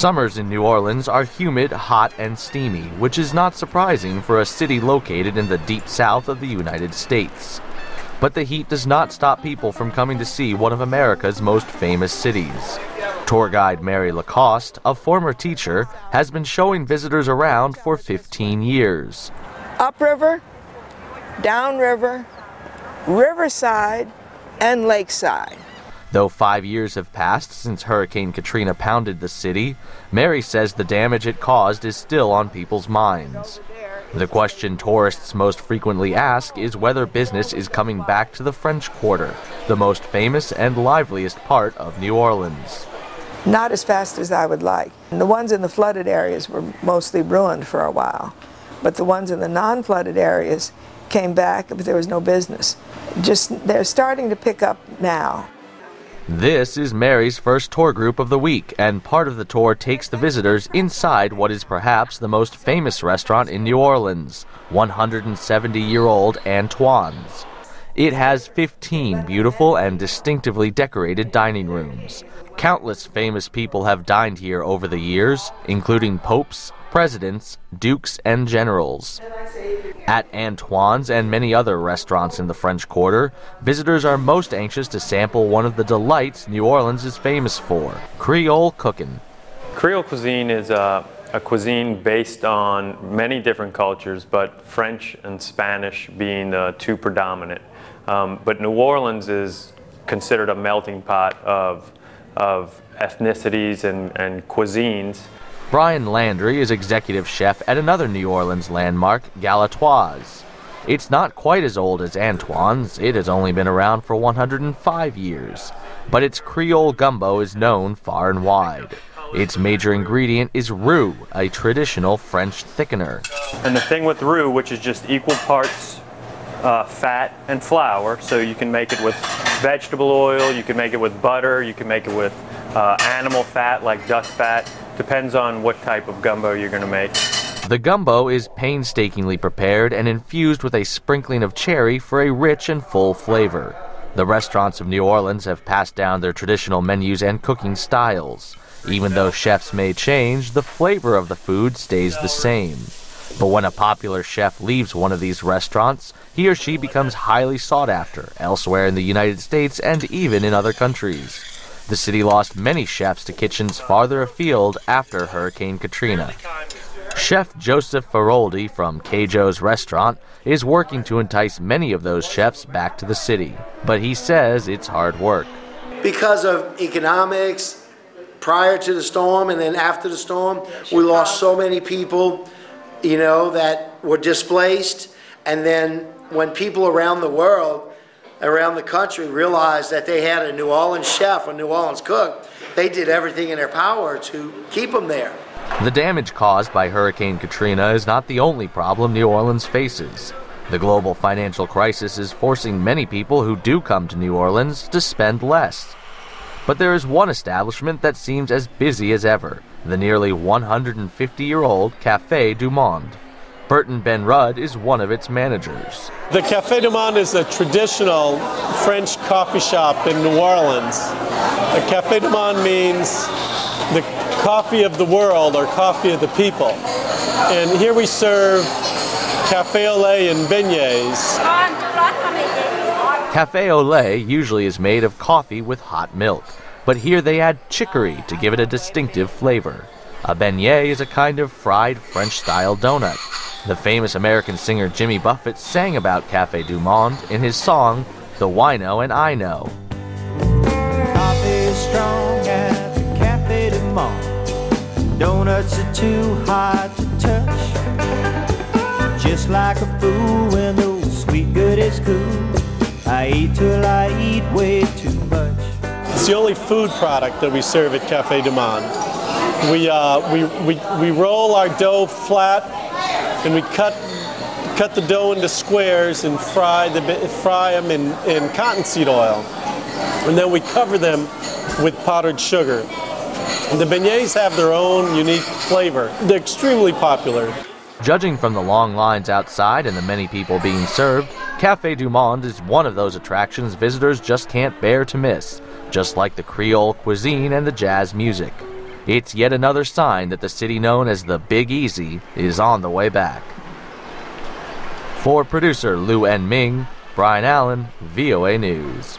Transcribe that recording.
Summers in New Orleans are humid, hot, and steamy, which is not surprising for a city located in the deep south of the United States. But the heat does not stop people from coming to see one of America's most famous cities. Tour guide Mary Lacoste, a former teacher, has been showing visitors around for 15 years. Upriver, downriver, riverside, and lakeside. Though 5 years have passed since Hurricane Katrina pounded the city, Mary says the damage it caused is still on people's minds. The question tourists most frequently ask is whether business is coming back to the French Quarter, the most famous and liveliest part of New Orleans. Not as fast as I would like. The ones in the flooded areas were mostly ruined for a while, but the ones in the non-flooded areas came back, but there was no business. They're starting to pick up now. This is Mary's first tour group of the week, and part of the tour takes the visitors inside what is perhaps the most famous restaurant in New Orleans, 170-year-old Antoine's. It has 15 beautiful and distinctively decorated dining rooms. Countless famous people have dined here over the years, including popes, presidents, dukes, and generals. At Antoine's and many other restaurants in the French Quarter, visitors are most anxious to sample one of the delights New Orleans is famous for, Creole cooking. Creole cuisine is a cuisine based on many different cultures, but French and Spanish being the two predominant. But New Orleans is considered a melting pot of ethnicities and cuisines. Brian Landry is executive chef at another New Orleans landmark, Galatoire's. It's not quite as old as Antoine's. It has only been around for 105 years. But its Creole gumbo is known far and wide. Its major ingredient is roux, a traditional French thickener. And the thing with roux, which is just equal parts fat and flour, so you can make it with vegetable oil, you can make it with butter, you can make it with animal fat like duck fat. Depends on what type of gumbo you're going to make. The gumbo is painstakingly prepared and infused with a sprinkling of cherry for a rich and full flavor. The restaurants of New Orleans have passed down their traditional menus and cooking styles. Even though chefs may change, the flavor of the food stays the same. But when a popular chef leaves one of these restaurants, he or she becomes highly sought after elsewhere in the United States and even in other countries. The city lost many chefs to kitchens farther afield after Hurricane Katrina. Chef Joseph Faroldi from Cajo's restaurant is working to entice many of those chefs back to the city, but he says it's hard work. Because of economics, prior to the storm and then after the storm, we lost so many people, that were displaced. And then when people around the world, around the country realized that they had a New Orleans chef, a New Orleans cook, they did everything in their power to keep them there. The damage caused by Hurricane Katrina is not the only problem New Orleans faces. The global financial crisis is forcing many people who do come to New Orleans to spend less. But there is one establishment that seems as busy as ever, the nearly 150-year-old Cafe du Monde. Burton Ben-Rudd is one of its managers. The Cafe du Monde is a traditional French coffee shop in New Orleans. The Cafe du Monde means the coffee of the world or coffee of the people. And here we serve café au lait and beignets. Café au lait usually is made of coffee with hot milk, but here they add chicory to give it a distinctive flavor. A beignet is a kind of fried French-style donut. The famous American singer Jimmy Buffett sang about Cafe du Monde in his song, The Wino and I Know. Coffee is strong at the Cafe du Monde. Donuts are too hard to touch. Just like a fool when those sweet goodies cool. I eat till I eat way too much. It's the only food product that we serve at Cafe du Monde. We roll our dough flat, and we cut the dough into squares and fry them in cottonseed oil. And then we cover them with powdered sugar. And the beignets have their own unique flavor. They're extremely popular. Judging from the long lines outside and the many people being served, Cafe du Monde is one of those attractions visitors just can't bear to miss, just like the Creole cuisine and the jazz music. It's yet another sign that the city known as the Big Easy is on the way back. For producer Lou N. Ming, Brian Allen, VOA News.